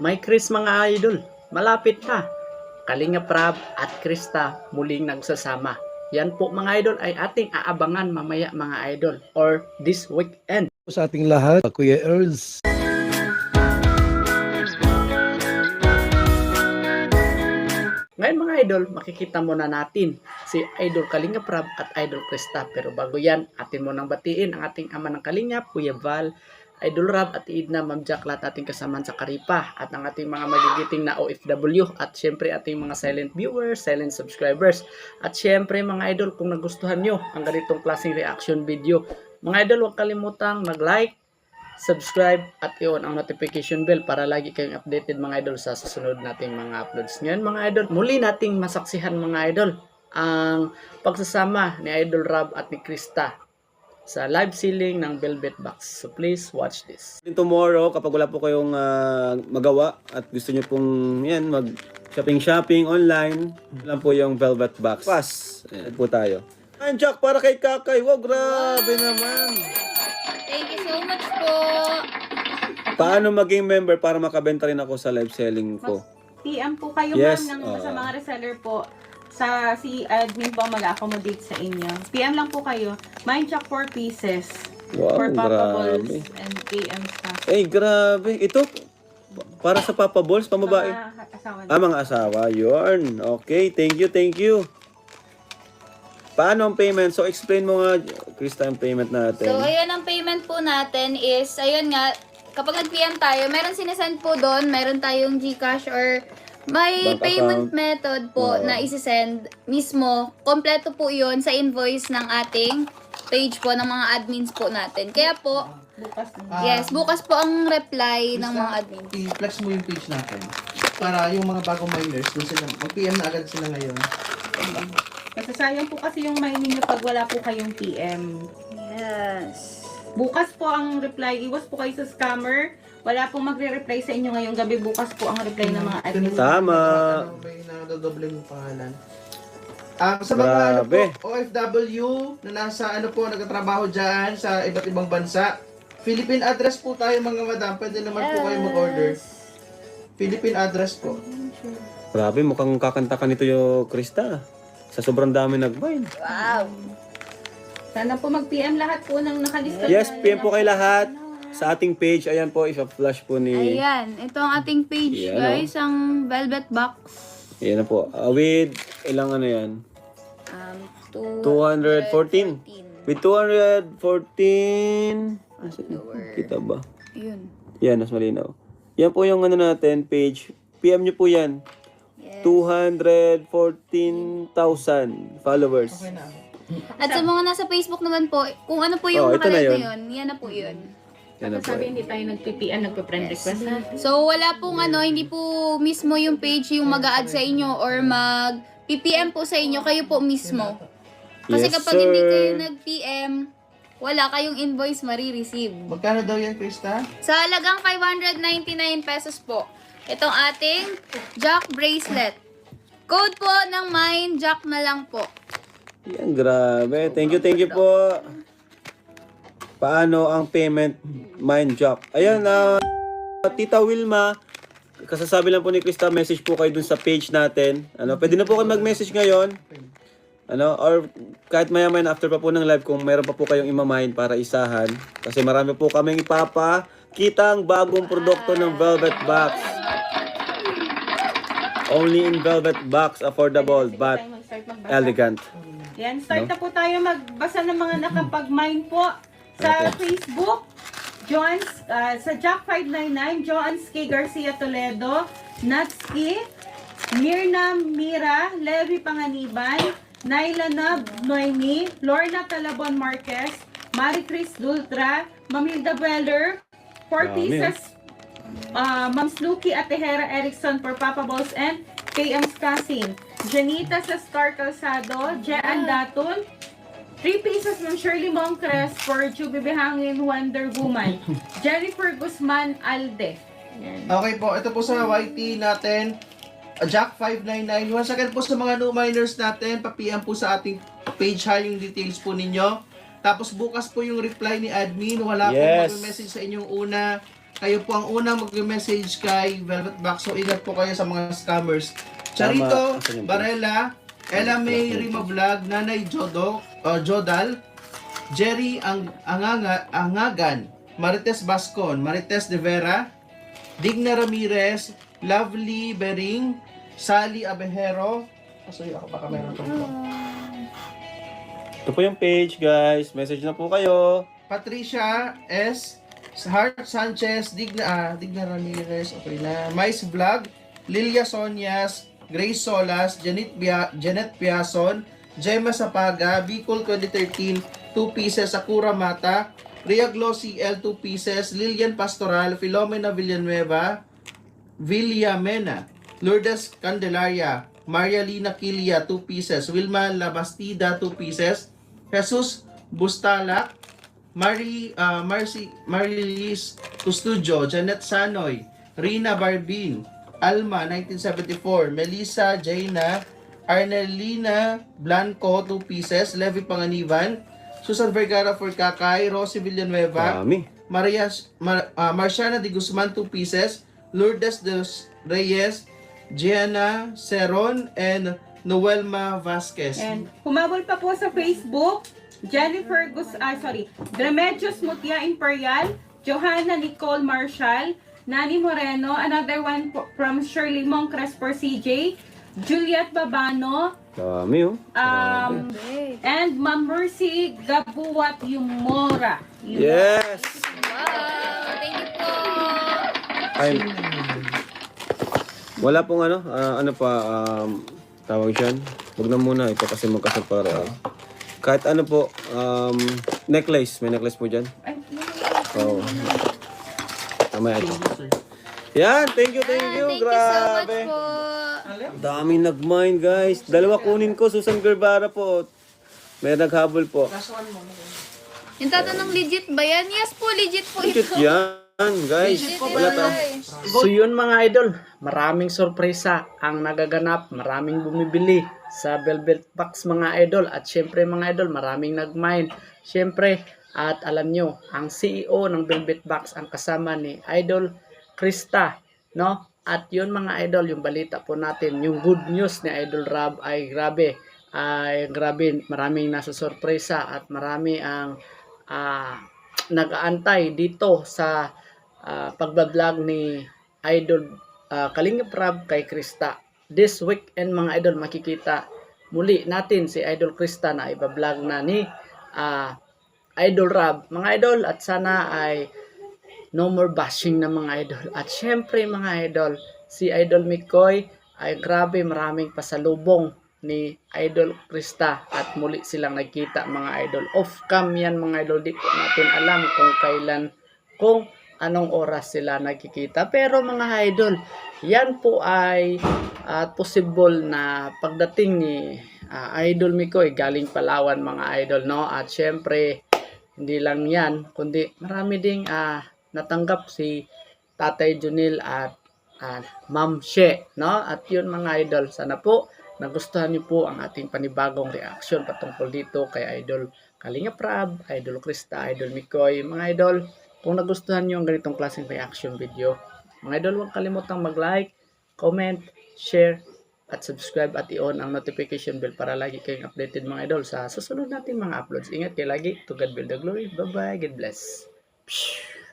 May Chris mga idol, malapit na. Kalinga Prab at Krista muling nagsasama. Yan po mga idol ay ating aabangan mamaya mga idol or this weekend. Sa ating lahat, Kuya Earls. Ngayon mga idol, makikita muna natin si Idol Kalinga Prab at Idol Krista. Pero bago yan, atin munang batiin ang ating ama ng Kalinga, Kuya Val, Idol Rab at Idna, Ma'am Jack, lahat ating kasamaan sa Karipa at ang ating mga magigiting na OFW at syempre ating mga silent viewers, silent subscribers at syempre mga idol kung nagustuhan nyo ang ganitong klaseng reaction video, mga idol huwag kalimutang mag-like, subscribe at i-on ang notification bell para lagi kayong updated mga idol sa susunod nating mga uploads. Ngayon mga idol, muli nating masaksihan mga idol ang pagsasama ni Idol Rab at ni Krista sa live selling ng Velvet Box. So please watch this. Tomorrow, kapag wala po kayong magawa at gusto nyo pong yan, mag-shopping online, lang po yung Velvet Box. Pass. Ayan po tayo. Ayan, Jack, para kay Kakay. Wow, grabe naman. Thank you so much po. Paano maging member para makabenta rin ako sa live selling ko? PM po kayo Yes, ma'am sa mga reseller po. Sa si admin po ang mag-accommodate sa inyo. PM lang po kayo. Mind check 4 pieces. Wow, For Papa Balls grabe. and PM stuff. Eh, grabe. Ito, para sa Papa Balls, pambabae. Mga asawa na. Mga asawa. Yun. Okay, thank you, thank you. Paano ang payment? So, explain mo nga, Krista, ang payment natin. So, ayun ang payment po natin is, ayun nga, kapag nag-PM tayo, meron sinesend po doon, meron tayong GCash or may Bank payment account. method po na isi-send mismo. Kompleto po yun sa invoice ng ating page po ng mga admins po natin. Kaya po, Bukas na. yes, bukas po ang reply ng mga admins. I-flex mo yung page natin para yung mga bagong miners, dun sila, mag-PM na agad sila ngayon. Kasi sayang po kasi yung mining nyo pag wala po kayong PM. Yes. Bukas po ang reply. Iwas po kayo sa scammer. Wala pong magre-reply sa inyo ngayong gabi. Bukas po ang reply ng mga admin. Tama. May nadodoble yung pangalan. Sa mga ano po, Grabe. OFW na nasa ano po, nagtatrabaho dyan sa iba't ibang bansa. Philippine address po tayo mga madam. Pwede naman po kayo mag-order. Philippine address po. Grabe, mukhang kakanta ka nito yung Krista. Sa sobrang dami nag-bind. Wow. Sana po mag-PM lahat po ng nakalista. Yes, na- PM po kay lahat sa ating page. Ayan po, isa-flash po ni... Ayan, ito ang ating page Ayan, guys, ang Velvet Box. Ayan na po. With, ilang ano yan? 214. With 214... Kita ba? Yun. Yan, mas malinaw. Yan po yung ano natin, page. PM nyo po yan. Yes. 214,000 followers. Okay na. At sa mga nasa Facebook naman po, kung ano po yung ito na nakalagay yun. na yun, yan na po yun. Yan na po. Sabi hindi tayo nagpi-PM, nagpa-friend request ha. So, wala pong ano, hindi po mismo yung page yung mag-a-add sa inyo or mag-PPM po sa inyo, kayo po mismo. Kasi Yes, kapag hindi sir. kayo nag-PM, wala kayong invoice marireceive. Magkano daw yan, Krista? Sa halagang 599 pesos po, itong ating Jack bracelet. Code po ng mine, Jack na lang po. Yan, grabe. Thank you po. Paano ang payment mind job? Ayan, Tita Wilma, kasasabi lang po ni Krista, message po kayo dun sa page natin. Pwede na po kayo mag-message ngayon. Or kahit maya-maya after pa po ng live kung meron pa po kayong imamind para isahan. Kasi marami po kaming ipapakitang bagong produkto ng Velvet Box. Only in Velvet Box, affordable but Tayo mag-start magbasa. elegant. Yan, start na po tayo magbasa ng mga nakapag-mine po sa Facebook. Sa Jack599, Joans K. Garcia Toledo, Natski, Mirna Mira, Levi Panganiban, Naila Nab Noemi, Lorna Calabon Marquez, Marie Chris Dultra, Mamilda Weller, Dami, Fortises, Ma'am Sluki at Tejera Erickson for Papa Balls and KM Skasin. Janita sa Star Calzado, Jean Datul, 3 pieces ng Shirley Moncres for Chubibihangin Wonder Woman. Jennifer Guzman Alde. Yan. Okay po, ito po sa YT natin. Jack 599. Once again po sa mga new miners natin, pa-PM po sa ating page ha yung details po ninyo. Tapos bukas po yung reply ni admin. Wala po Yes. mag-message sa inyong una. kayo po ang unang mag-message kay Velvet Box. So, ingat po kayo sa mga scammers. Charito, Asan yung Barela, Ella May Rima Vlog, Nanay Jodal, Jerry Angagan, Marites Bascon, Marites De Vera, Digna Ramirez, Lovely Bering, Sally Abejero. Pasuyo ako, baka meron pa po. Ito po yung page, guys. Message na po kayo. Patricia S. Hart Sanchez, Digna Ramirez, okay na. Mais Vlog, Lilia Sonyas, Grace Solas, Janet Piason, Gemma Sapaga, Bicol 2013, 2 pieces, Sakura Mata, Ria Glossy L, 2 pieces, Lilian Pastoral, Filomena Villanueva, Villamena, Lourdes Candelaria, Maria Lina Kilia, 2 pieces, Wilma Labastida, 2 pieces, Jesus Bustalak, Marilis Custudio, Janet Sanoy, Rina Barbin, Alma 1974, Melissa Jaina, Arnelina Blanco 2 pieces, Levi Panganiban, Susan Vergara Forcacay, Rosie Villanueva, Dami. Marciana de Guzman 2 pieces, Lourdes de Reyes, Gianna Seron, and Noelma Vasquez. And humabol pa po sa Facebook, Remedios Mutia Imperial, Johanna Nicole Marshall, Nani Moreno, another one from Shirley Moncres for CJ, Juliet Babano, Dami, oh. and Ma'am Mercy Gabuat Yumora. Yes! Wow! Thank you po! Wala pong tawag dyan. Huwag na muna ito kasi magkasapara. Kahit ano po, necklace. May necklace po dyan. Oo. Tama ito. Yan, thank you. Thank you so much Grabe. po! Dami nag-mine, guys. 2 kunin ko, Susan Guevara po. May naghabol po. Yung tatanong legit ba yan? Yes po, legit po Legit ito. yan, guys. Wala to. So yun mga idol, maraming sorpresa ang nagaganap, maraming bumibili sa Velvet Box mga idol, at syempre mga idol, maraming nag-mine. Syempre, at alam nyo, ang CEO ng Velvet Box ang kasama ni Idol Krista, no? At yun mga idol, yung balita po natin, yung good news ni Idol Rob ay grabe, maraming nasa sorpresa at marami ang nag-aantay dito sa pagbablog ni Idol Kalingap Rob kay Krista. This weekend mga idol, makikita muli natin si Idol Krista na ibablog na ni Idol Rob mga idol, at sana ay no more bashing na mga idol. At syempre mga idol, si Idol Mikoy ay grabe, maraming pasalubong ni Idol Krista at muli silang nagkita mga idol. Off cam yan mga idol, di ko natin alam kung kailan, kung anong oras sila nagkikita. Pero mga idol, yan po ay possible na pagdating ni Idol Mikoy galing Palawan mga idol, no? At syempre, hindi lang yan, kundi marami ding natanggap si Tatay Junil at Ma'am She, no? At yun mga idol, sana po nagustuhan niyo po ang ating panibagong reaction patungkol dito kay Idol Kalingap Rob, Idol Krista, Idol Mikoy. Mga idol, kung nagustuhan niyo ang ganitong klaseng reaction video, mga idol, huwag kalimutang mag-like, comment, share, at subscribe at i-on ang notification bell para lagi kayong updated mga idol sa susunod nating mga uploads. Ingat kayo lagi. To God be the glory. Bye-bye. God bless.